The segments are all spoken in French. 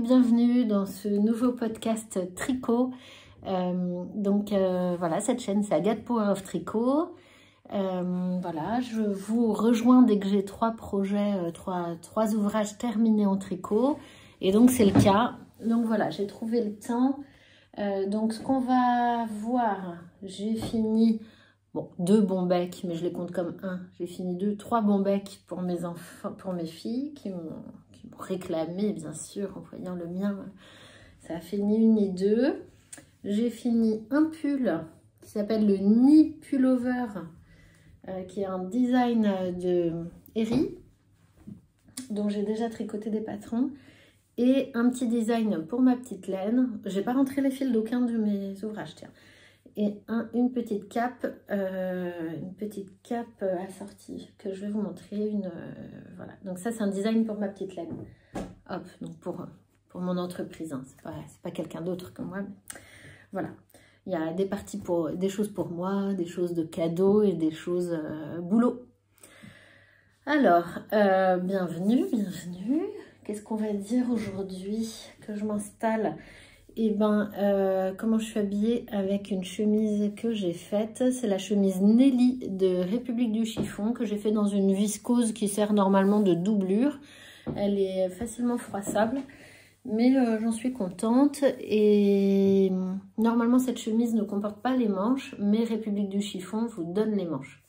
bienvenue dans ce nouveau podcast tricot. Voilà, cette chaîne c'est Agathe Power of Tricot. Voilà, je vous rejoins dès que j'ai 3 projets, 3 ouvrages terminés en tricot. Et donc c'est le cas. Donc voilà, j'ai trouvé le temps. Donc ce qu'on va voir, j'ai fini... Bon, 2 bons becs, mais je les compte comme 1. J'ai fini 3 bons becs pour mes enfants, pour mes filles qui m'ont réclamé, bien sûr, en voyant le mien. Ça a fait ni une ni deux. J'ai fini un pull qui s'appelle le Knee Pullover, qui est un design de Eri, dont j'ai déjà tricoté des patrons. Et un petit design pour ma petite laine. J'ai pas rentré les fils d'aucun de mes ouvrages, tiens. Et une petite cape assortie que je vais vous montrer. Voilà. Donc ça, c'est un design pour ma petite laine. Hop, donc pour mon entreprise. Hein. C'est pas quelqu'un d'autre que moi. Mais voilà. Il y a des parties des choses pour moi, des choses de cadeaux et des choses boulot. Alors, bienvenue. Qu'est-ce qu'on va dire aujourd'hui que je m'installe? Et comment je suis habillée avec une chemise que j'ai faite. C'est la chemise Nelly de République du Chiffon que j'ai fait dans une viscose qui sert normalement de doublure. Elle est facilement froissable, mais j'en suis contente. Et normalement, cette chemise ne comporte pas les manches, mais République du Chiffon vous donne les manches.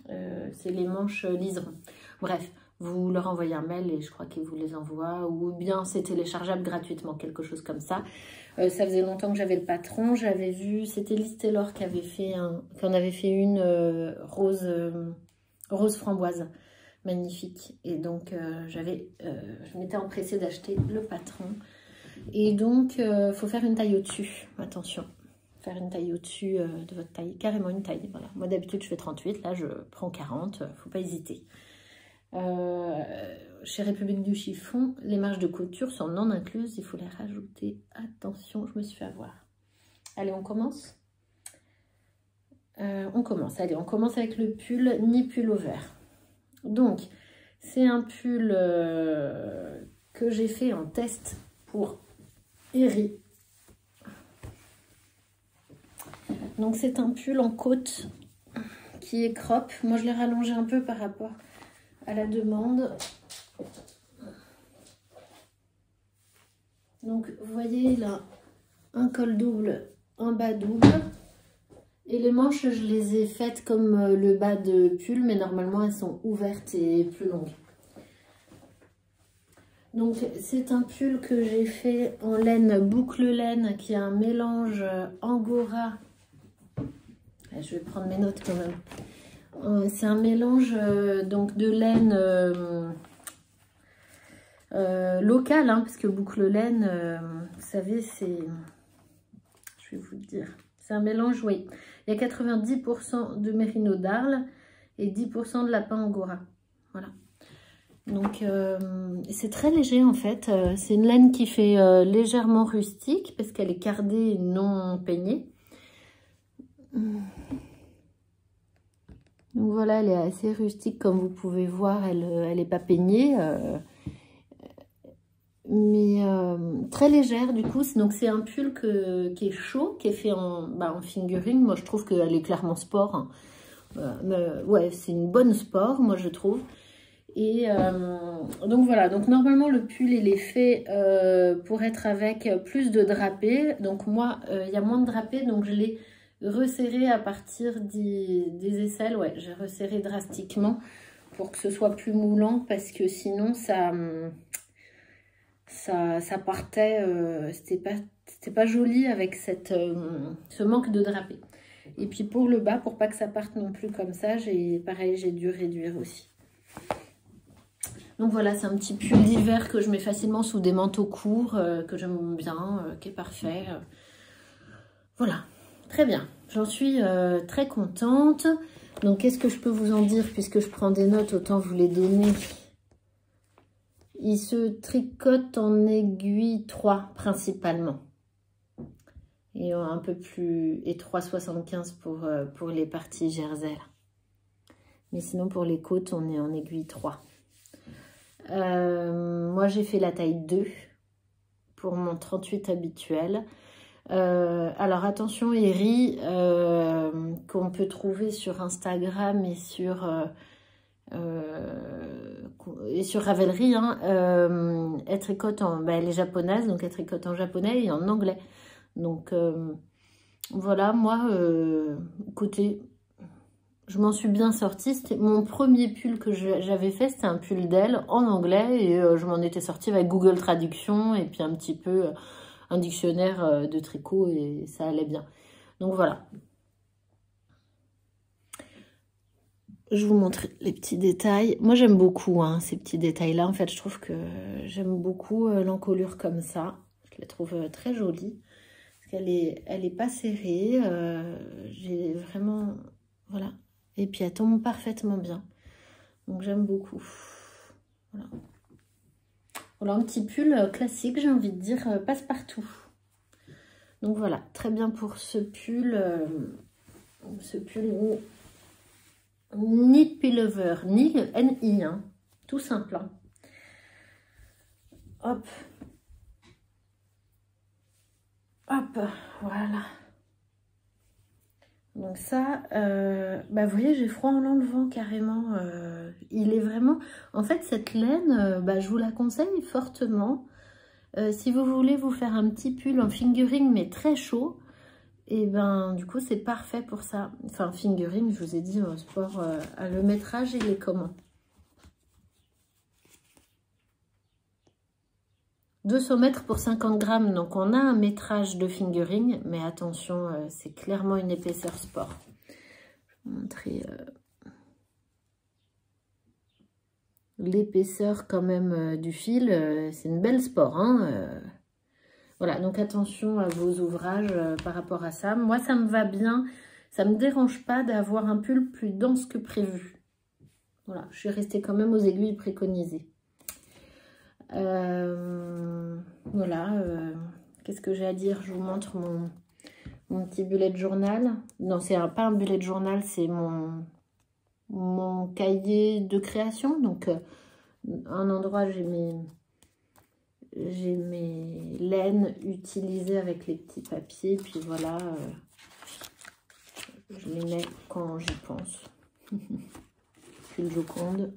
C'est les manches liserons. Bref. Vous leur envoyez un mail et je crois qu'ils vous les envoient, ou bien c'est téléchargeable gratuitement, quelque chose comme ça. Ça faisait longtemps que j'avais le patron, j'avais vu, c'était Liz Taylor qui avait fait une rose framboise, magnifique. Et donc je m'étais empressée d'acheter le patron. Et donc faut faire une taille au-dessus, attention. Faire une taille au-dessus de votre taille, carrément une taille. Voilà. Moi d'habitude je fais 38, là je prends 40, faut pas hésiter. Chez République du Chiffon, les marges de couture sont non incluses, il faut les rajouter. Attention, je me suis fait avoir. Allez, on commence. On commence avec le pull Knee Pullover. Donc, c'est un pull que j'ai fait en test pour Eri. Donc, c'est un pull en côte qui est crop. Moi, je l'ai rallongé un peu par rapport à la demande. Donc vous voyez là un col double, un bas double, et les manches je les ai faites comme le bas de pull, mais normalement elles sont ouvertes et plus longues. Donc c'est un pull que j'ai fait en laine boucle laine, qui a un mélange angora. Je vais prendre mes notes quand même. C'est un mélange donc de laine locale, hein, parce que boucle laine, vous savez, c'est... Je vais vous le dire. C'est un mélange, oui. Il y a 90% de mérino d'Arles et 10% de lapin angora. Voilà. Donc, c'est très léger, en fait. C'est une laine qui fait légèrement rustique, parce qu'elle est cardée et non peignée. Donc voilà, elle est assez rustique comme vous pouvez voir, elle n'est pas peignée, mais très légère du coup. Donc c'est un pull qui est chaud, qui est fait en fingering. Moi je trouve qu'elle est clairement sport. Ouais, c'est une bonne sport, moi je trouve. Et donc voilà, donc normalement le pull il est fait pour être avec plus de drapé. Donc moi, il y a moins de drapé, donc je l'ai resserré à partir des aisselles. Ouais, j'ai resserré drastiquement pour que ce soit plus moulant, parce que sinon ça partait, c'était pas joli avec ce manque de drapé. Et puis pour le bas, pour pas que ça parte non plus comme ça, j'ai dû réduire aussi. Donc voilà, c'est un petit pull d'hiver que je mets facilement sous des manteaux courts, que j'aime bien, qui est parfait. Voilà. Très bien, j'en suis très contente. Donc, qu'est-ce que je peux vous en dire? Puisque je prends des notes, autant vous les donner. Il se tricote en aiguille 3 principalement. Et un peu plus... Et 3,75 pour les parties jersey. Mais sinon, pour les côtes, on est en aiguille 3. Moi, j'ai fait la taille 2 pour mon 38 habituel. Alors, attention, Eri, qu'on peut trouver sur Instagram et sur Ravelry, hein, elle tricote elle est japonaise, donc elle tricote en japonais et en anglais. Donc, voilà, moi, écoutez, je m'en suis bien sortie. C'était mon premier pull que j'avais fait, c'était un pull d'elle en anglais et je m'en étais sortie avec Google Traduction et puis un petit peu un dictionnaire de tricot et ça allait bien. Donc voilà. Je vous montre les petits détails. Moi j'aime beaucoup ces petits détails-là. En fait, je trouve que j'aime beaucoup l'encolure comme ça. Je la trouve très jolie. Parce qu'elle est pas serrée. J'ai vraiment... Voilà. Et puis elle tombe parfaitement bien. Donc j'aime beaucoup. Voilà. Voilà un petit pull classique, j'ai envie de dire, passe-partout. Donc voilà, très bien pour ce pull. Knit Pullover, ni le NI, hein, tout simple. Hein. Hop. Hop, voilà. Donc ça, vous voyez, j'ai froid en l'enlevant carrément. Il est vraiment... En fait, cette laine, je vous la conseille fortement. Si vous voulez vous faire un petit pull en fingering, mais très chaud, et du coup, c'est parfait pour ça. Enfin, fingering, je vous ai dit, sport, le métrage, il est comment? 200 mètres pour 50 grammes, donc on a un métrage de fingering, mais attention, c'est clairement une épaisseur sport. Je vais vous montrer l'épaisseur quand même du fil, c'est une belle sport. Hein, voilà, donc attention à vos ouvrages par rapport à ça. Moi, ça me va bien, ça ne me dérange pas d'avoir un pull plus dense que prévu. Voilà, je suis restée quand même aux aiguilles préconisées. Voilà, qu'est-ce que j'ai à dire? Je vous montre mon petit bullet journal. Non, c'est pas un bullet journal, c'est mon cahier de création. Donc, un endroit, j'ai mes laines utilisées avec les petits papiers. Puis voilà, je les mets quand j'y pense. Puis le Joconde.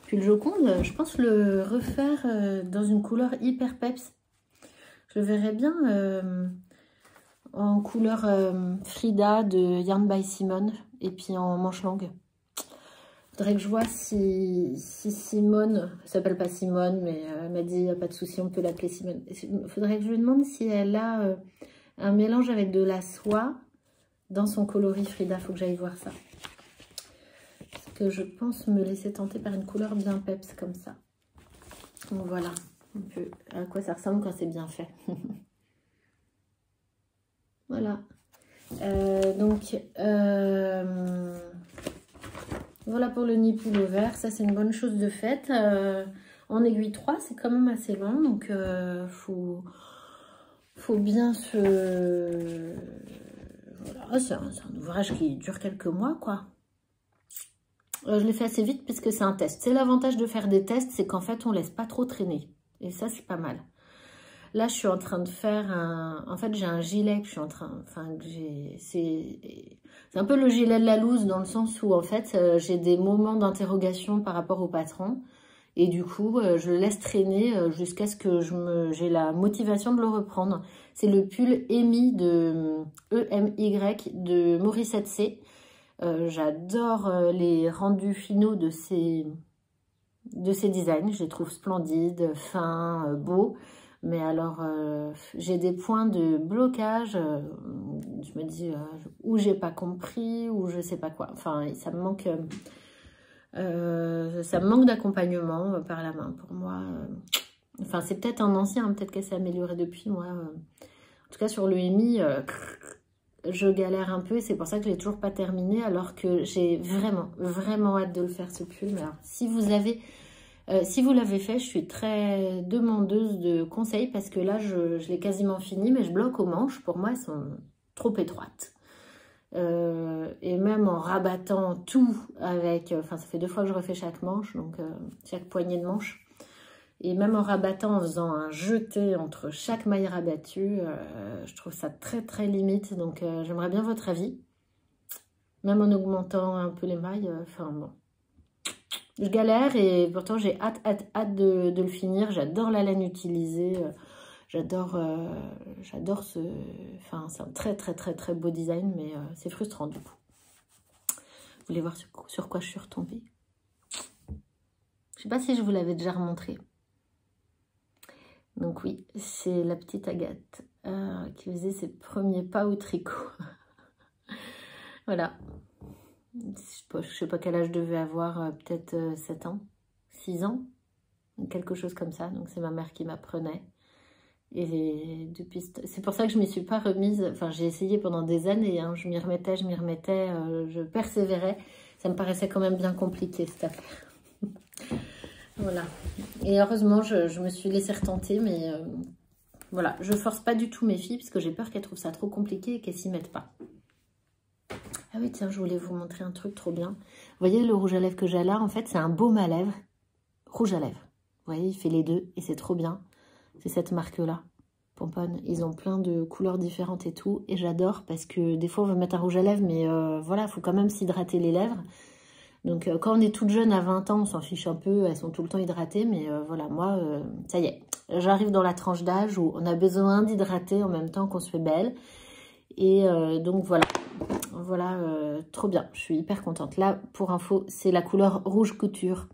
Puis le Joconde, je pense le refaire dans une couleur hyper peps. Je le verrais bien en couleur Frida de Yarn by Simone et puis en manche longue. Faudrait que je vois si Simone, elle s'appelle pas Simone, mais elle m'a dit, il n'y a pas de souci, on peut l'appeler Simone. Faudrait que je lui demande si elle a un mélange avec de la soie dans son coloris Frida. Faut que j'aille voir ça. Que je pense me laisser tenter par une couleur bien peps comme ça. Donc voilà un peu à quoi ça ressemble quand c'est bien fait. Voilà. Voilà pour le nid pullover. Ça, c'est une bonne chose de faite. En aiguille 3, c'est quand même assez long. Donc, faut bien se... Voilà, c'est un ouvrage qui dure quelques mois, quoi. Je l'ai fait assez vite puisque c'est un test. C'est l'avantage de faire des tests, c'est qu'en fait, on laisse pas trop traîner. Et ça, c'est pas mal. Là, je suis en train de faire En fait, j'ai un gilet que je suis en train... Enfin, c'est un peu le gilet de la loose dans le sens où, en fait, j'ai des moments d'interrogation par rapport au patron. Et du coup, je le laisse traîner jusqu'à ce que j'ai la motivation de le reprendre. C'est le pull EMY de Morissette C. J'adore les rendus finaux de ces designs. Je les trouve splendides, fins, beaux. Mais alors, j'ai des points de blocage. Je me dis, ou j'ai pas compris, ou je sais pas quoi. Enfin, ça me manque d'accompagnement par la main. Pour moi, enfin, c'est peut-être un ancien, peut-être qu'elle s'est améliorée depuis. Moi, en tout cas, sur le EMY, je galère un peu. Et c'est pour ça que je l'ai toujours pas terminé, alors que j'ai vraiment, vraiment hâte de le faire, ce pull. Mais alors, si vous l'avez fait, je suis très demandeuse de conseils parce que là, je l'ai quasiment fini, mais je bloque aux manches. Pour moi, elles sont trop étroites. Et même en rabattant tout avec... Enfin, ça fait 2 fois que je refais chaque manche, donc chaque poignée de manche. Et même en rabattant, en faisant un jeté entre chaque maille rabattue, je trouve ça très très limite. Donc j'aimerais bien votre avis. Même en augmentant un peu les mailles, enfin bon. Je galère et pourtant j'ai hâte de le finir. J'adore la laine utilisée. J'adore ce... Enfin, c'est un très très très très beau design, mais c'est frustrant du coup. Vous voulez voir sur quoi je suis retombée? Je sais pas si je vous l'avais déjà remontré. Donc oui, c'est la petite Agathe qui faisait ses premiers pas au tricot. Voilà. Je sais pas quel âge je devais avoir, peut-être 7 ans, 6 ans, quelque chose comme ça. Donc c'est ma mère qui m'apprenait. Et depuis, c'est pour ça que je m'y suis pas remise. Enfin, j'ai essayé pendant des années, hein, je m'y remettais, je persévérais. Ça me paraissait quand même bien compliqué cette affaire. Voilà. Et heureusement, je me suis laissée retenter, mais voilà, je force pas du tout mes filles parce que j'ai peur qu'elles trouvent ça trop compliqué et qu'elles s'y mettent pas. Ah oui, tiens, je voulais vous montrer un truc trop bien. Vous voyez le rouge à lèvres que j'ai là, en fait, c'est un baume à lèvres, rouge à lèvres. Vous voyez, il fait les deux et c'est trop bien. C'est cette marque-là, Pomponne. Ils ont plein de couleurs différentes et tout. Et j'adore parce que des fois, on veut mettre un rouge à lèvres, mais voilà, il faut quand même s'hydrater les lèvres. Donc, quand on est toute jeune, à 20 ans, on s'en fiche un peu. Elles sont tout le temps hydratées. Mais voilà, moi, ça y est. J'arrive dans la tranche d'âge où on a besoin d'hydrater en même temps qu'on se fait belle. Et donc, voilà. Voilà, trop bien. Je suis hyper contente. Là, pour info, c'est la couleur rouge couture.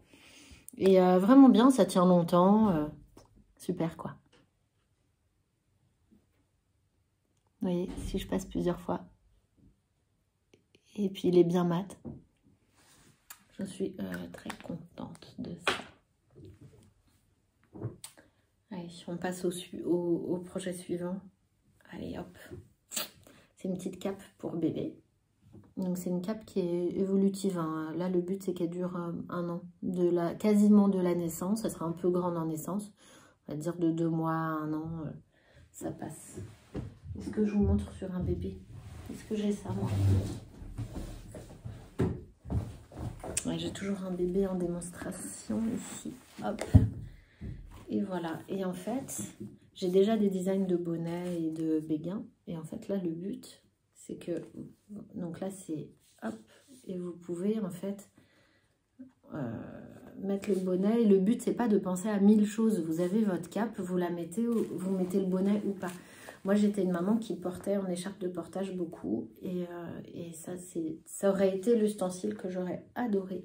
Et vraiment bien, ça tient longtemps. Super, quoi. Vous voyez, si je passe plusieurs fois. Et puis, il est bien mat. Je suis très contente de ça. Allez, on passe au projet suivant. Allez, hop. C'est une petite cape pour bébé. Donc, c'est une cape qui est évolutive. Hein. Là, le but, c'est qu'elle dure 1 an. Quasiment de la naissance. Elle sera un peu grande en naissance. On va dire de 2 mois à 1 an. Ça passe. Est-ce que je vous montre sur un bébé? Est-ce que j'ai ça, moi? Ouais, j'ai toujours un bébé en démonstration ici. Hop. Et voilà. Et en fait, j'ai déjà des designs de bonnets et de béguins. Et en fait, là, le but, c'est que... Donc là, c'est... Hop. Et vous pouvez, en fait, mettre le bonnet. Et le but, c'est pas de penser à 1000 choses. Vous avez votre cape, vous la mettez, vous mettez le bonnet ou pas. Moi, j'étais une maman qui portait en écharpe de portage beaucoup. Et ça aurait été l'ustensile que j'aurais adoré.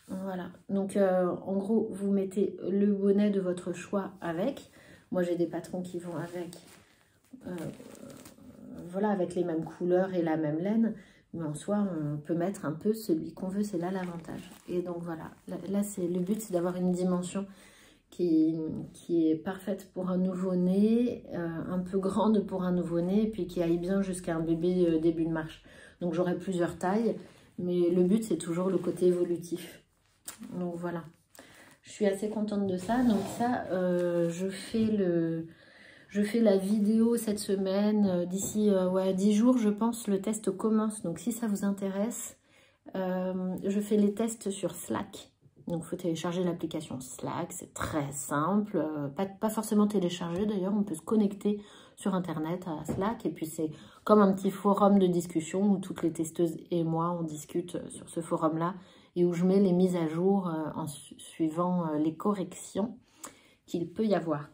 Voilà. Donc, en gros, vous mettez le bonnet de votre choix avec. Moi, j'ai des patrons qui vont avec. Voilà, avec les mêmes couleurs et la même laine. Mais en soi, on peut mettre un peu celui qu'on veut. C'est là l'avantage. Et donc, voilà. Là, le but, c'est d'avoir une dimension qui est parfaite pour un nouveau-né, un peu grande pour un nouveau-né, et puis qui aille bien jusqu'à un bébé début de marche. Donc j'aurai plusieurs tailles, mais le but c'est toujours le côté évolutif. Donc voilà, je suis assez contente de ça. Donc ça, je fais la vidéo cette semaine, d'ici 10 jours je pense, le test commence. Donc si ça vous intéresse, je fais les tests sur Slack. Donc, il faut télécharger l'application Slack, c'est très simple. Pas forcément télécharger d'ailleurs, on peut se connecter sur Internet à Slack. Et puis, c'est comme un petit forum de discussion où toutes les testeuses et moi, on discute sur ce forum-là et où je mets les mises à jour en suivant les corrections qu'il peut y avoir.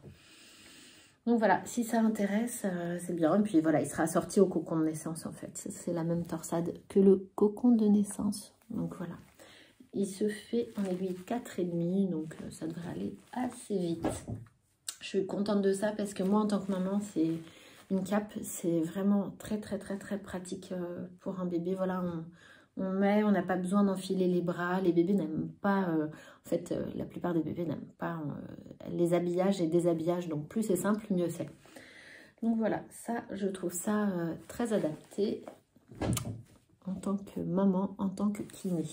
Donc, voilà, si ça intéresse, c'est bien. Et puis, voilà, il sera sorti au cocon de naissance en fait. C'est la même torsade que le cocon de naissance. Donc, voilà. Il se fait en aiguille 4,5, donc ça devrait aller assez vite. Je suis contente de ça parce que moi, en tant que maman, c'est une cape, c'est vraiment très, très, très, très pratique pour un bébé. Voilà, on n'a pas besoin d'enfiler les bras. Les bébés n'aiment pas, en fait, la plupart des bébés n'aiment pas les habillages et déshabillages. Donc, plus c'est simple, mieux c'est. Donc, voilà, ça, je trouve ça très adapté en tant que maman, en tant que kiné.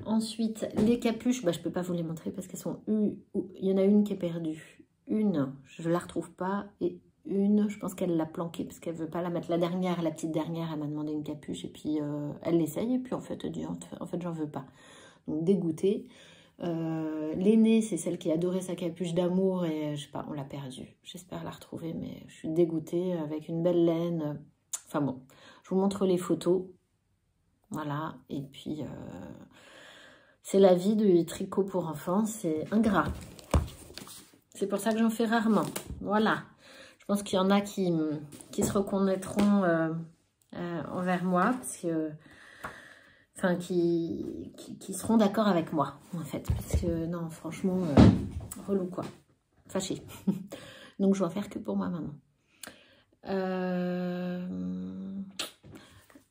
Ensuite, les capuches, je peux pas vous les montrer parce qu'elles sont il y en a une qui est perdue. Une, je la retrouve pas. Et une, je pense qu'elle l'a planquée parce qu'elle veut pas la mettre. La dernière, la petite dernière, elle m'a demandé une capuche et puis elle l'essaye. Et puis en fait, elle dit en fait, j'en veux pas. Donc dégoûtée. L'aînée, c'est celle qui adorait sa capuche d'amour et je sais pas, on l'a perdue. J'espère la retrouver, mais je suis dégoûtée avec une belle laine. Enfin bon, je vous montre les photos. Voilà, et puis c'est la vie du tricot pour enfants, c'est ingrat. C'est pour ça que j'en fais rarement. Voilà, je pense qu'il y en a qui se reconnaîtront envers moi, parce que, enfin, qui seront d'accord avec moi, en fait. Parce que, non, franchement, relou, quoi. Fâché. Donc, je vais en faire que pour moi, maintenant.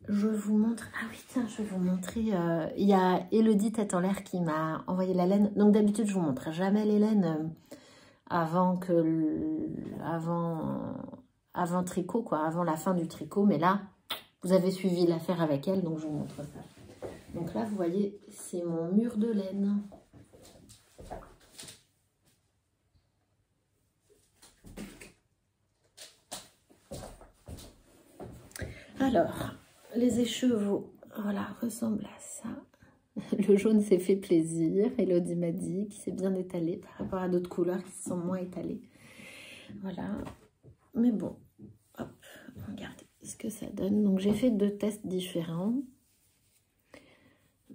Je vous montre... Ah oui, tiens, je vais vous montrer... Il y a Elodie Tête en l'air qui m'a envoyé la laine. Donc, d'habitude, je vous montre jamais les laines avant tricot, quoi. Avant la fin du tricot. Mais là, vous avez suivi l'affaire avec elle, donc je vous montre ça. Donc là, vous voyez, c'est mon mur de laine. Alors, les écheveaux, voilà, ressemblent à ça. Le jaune s'est fait plaisir. Elodie m'a dit qu'il s'est bien étalé par rapport à d'autres couleurs qui sont moins étalées. Voilà. Mais bon, hop, regardez ce que ça donne. Donc, j'ai fait 2 tests différents.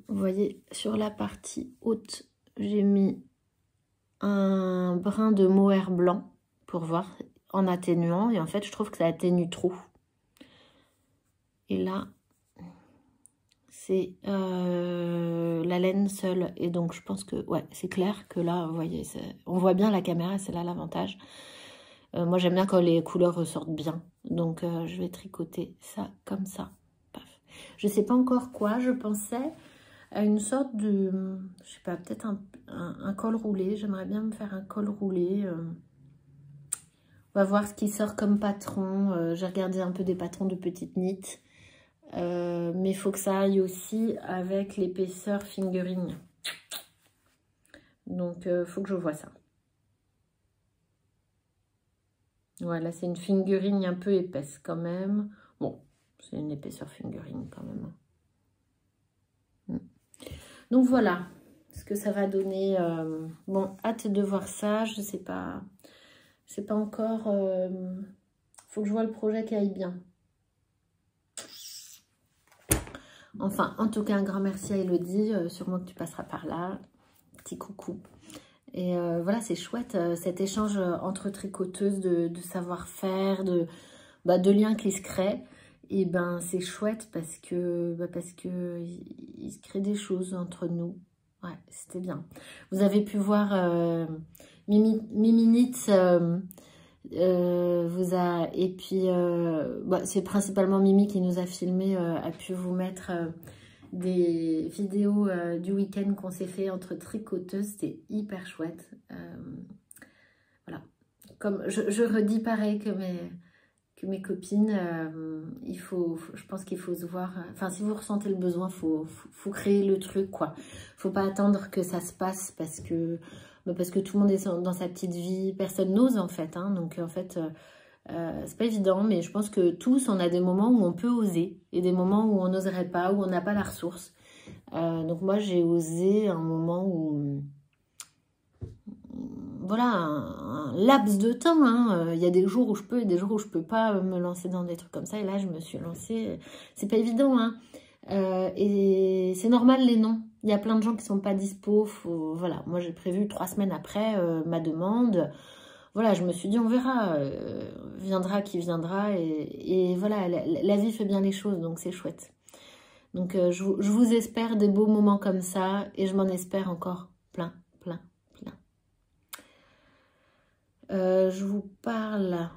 Vous voyez, sur la partie haute, j'ai mis un brin de mohair blanc pour voir en atténuant. Et en fait, je trouve que ça atténue trop. Et là, c'est la laine seule. Et donc, je pense que, ouais, c'est clair que là, vous voyez, on voit bien la caméra, c'est là l'avantage. Moi, j'aime bien quand les couleurs ressortent bien. Donc, je vais tricoter ça comme ça. Paf. Je ne sais pas encore quoi. Je pensais à une sorte de, je sais pas, peut-être un col roulé. J'aimerais bien me faire un col roulé. On va voir ce qui sort comme patron. J'ai regardé un peu des patrons de petites nits. Mais il faut que ça aille aussi avec l'épaisseur fingering. Donc, il faut que je vois ça. Voilà, c'est une fingering un peu épaisse quand même. Bon, c'est une épaisseur fingering quand même. Donc voilà ce que ça va donner. Bon, hâte de voir ça. Je sais pas. C'est pas encore... faut que je vois le projet qui aille bien. Enfin, en tout cas, un grand merci à Elodie. Sûrement que tu passeras par là. Petit coucou. Et voilà, c'est chouette cet échange entre tricoteuses de savoir-faire, de liens qui se créent. Et ben c'est chouette parce que il se crée des choses entre nous. Ouais, c'était bien. Vous avez pu voir Miminit et puis c'est principalement Mimi qui nous a filmé, a pu vous mettre des vidéos du week-end qu'on s'est fait entre tricoteuses. C'était hyper chouette. Voilà. Comme je redis pareil que mes copines, je pense qu'il faut se voir. Enfin, si vous ressentez le besoin, faut créer le truc, quoi. Faut pas attendre que ça se passe parce que tout le monde est dans sa petite vie. Personne n'ose, en fait. Hein, donc, en fait, c'est pas évident, mais je pense que tous, on a des moments où on peut oser et des moments où on n'oserait pas, où on n'a pas la ressource. Donc, moi, j'ai osé un moment où... Voilà, un laps de temps. Hein. Il y a des jours où je peux et des jours où je peux pas me lancer dans des trucs comme ça. Et là, je me suis lancée. C'est pas évident. Hein. Et c'est normal les non. Il y a plein de gens qui sont pas dispo. Voilà, moi j'ai prévu 3 semaines après ma demande. Voilà, je me suis dit on verra. Viendra qui viendra. Et voilà, la vie fait bien les choses. Donc c'est chouette. Donc je vous espère des beaux moments comme ça. Et je m'en espère encore plein. Je vous parle...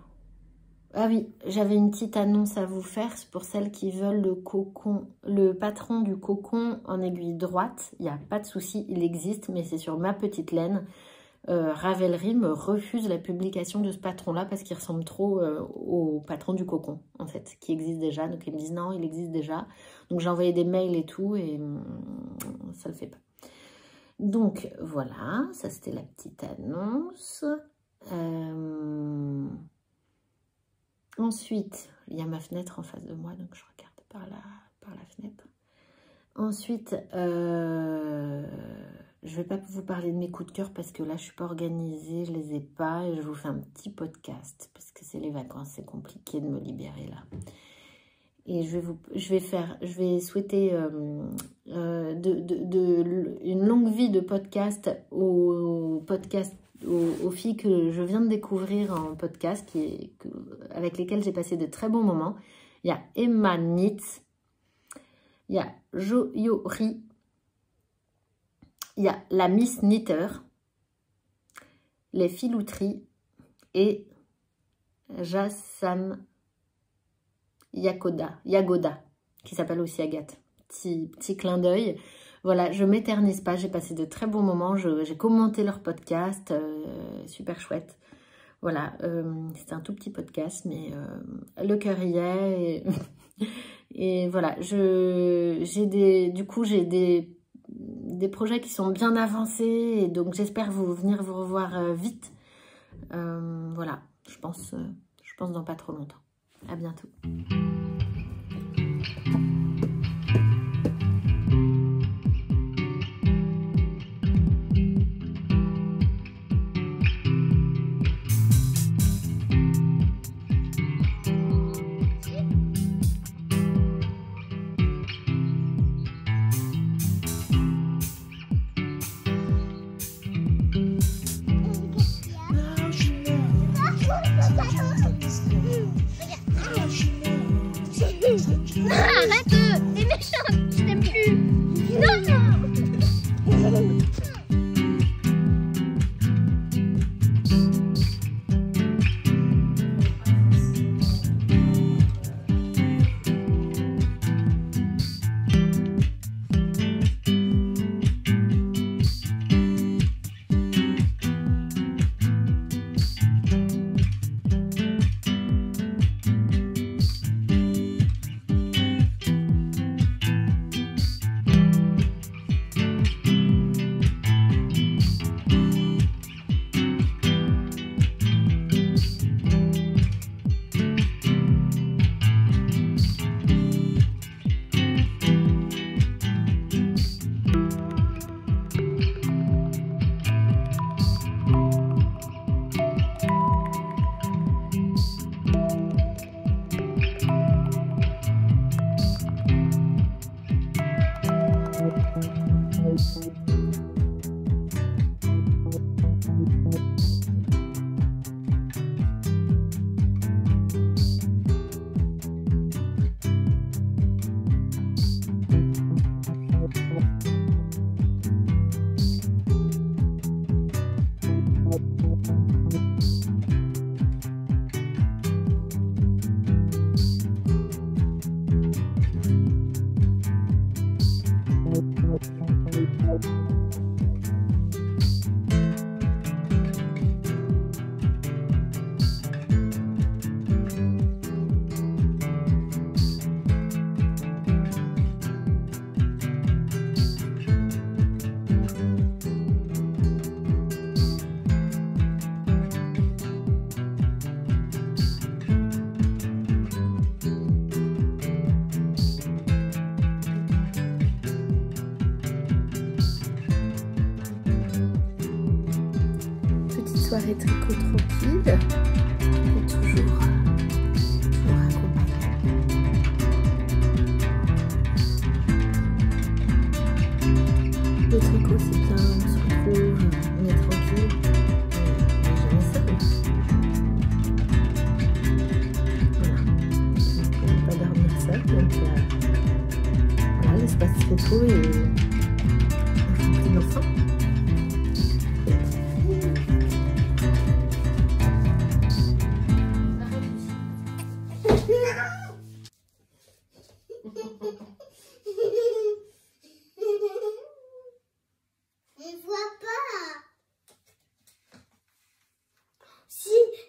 Ah oui, j'avais une petite annonce à vous faire pour celles qui veulent le patron du cocon en aiguille droite. Il n'y a pas de souci, il existe, mais c'est sur ma petite laine. Ravelry me refuse la publication de ce patron-là parce qu'il ressemble trop au patron du cocon, en fait, qui existe déjà. Donc ils me disent non, il existe déjà. Donc j'ai envoyé des mails et tout et ça le fait pas. Donc voilà, ça c'était la petite annonce. Ensuite, il y a ma fenêtre en face de moi, donc je regarde par la fenêtre. Ensuite, Je vais pas vous parler de mes coups de cœur parce que là, je suis pas organisée, je les ai pas. Et je vous fais un petit podcast parce que c'est les vacances, c'est compliqué de me libérer là. Et je vais souhaiter une longue vie de podcast aux filles que je viens de découvrir en podcast, avec lesquelles j'ai passé de très bons moments. Il y a Emma Nitz, il y a Jo Yori, il y a la Miss Knitter, les Filouteries et Jassan Yagoda, qui s'appelle aussi Agathe. Petit clin d'œil. Voilà, je m'éternise pas, j'ai passé de très bons moments, j'ai commenté leur podcast, super chouette. Voilà, c'est un tout petit podcast, mais le cœur y est. Et voilà, j'ai des projets qui sont bien avancés, et donc j'espère venir vous revoir vite. Voilà, je pense dans pas trop longtemps. À bientôt. Arrête, t'es méchante, je t'aime plus. Non. Soirée tricot tranquille, et toujours accompagnée. Le tricot c'est bien, on se retrouve, on est tranquille, on n'est jamais seul. Voilà, on ne peut pas dormir seul, donc voilà, l'espace tricot est rempli d'enfants.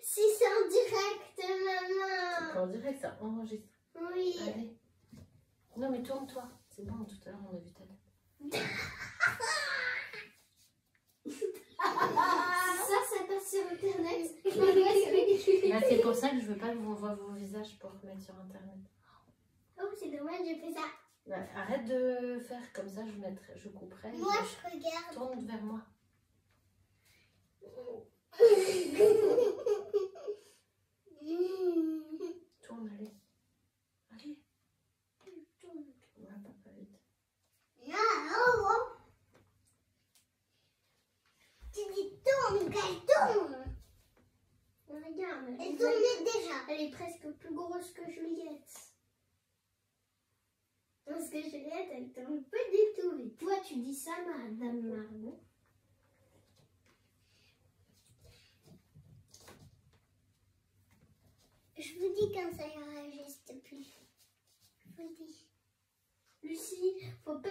Si c'est en direct, maman. C'est en direct, ça enregistre. Oui. Allez. Non mais tourne-toi. C'est bon, tout à l'heure on a vu ta tête. Ça passe sur internet. Là, c'est pour ça que je veux pas que vous voyez vos visages pour mettre sur internet. Oh, c'est dommage, j'ai fait ça. Ouais, arrête de faire comme ça, je couperai. Moi, je regarde. Tourne vers moi. Tourne, allez. Allez. Ouais, pas vite. Tu dis tourne, qu'elle tourne. Regarde, Elle tournait déjà. elle est presque plus grosse que Juliette. Parce que Juliette, elle tourne pas du tout. Et toi, tu dis ça, Madame Margot. Je vous dis quand ça ira juste plus. Je vous dis. Lucie, faut pas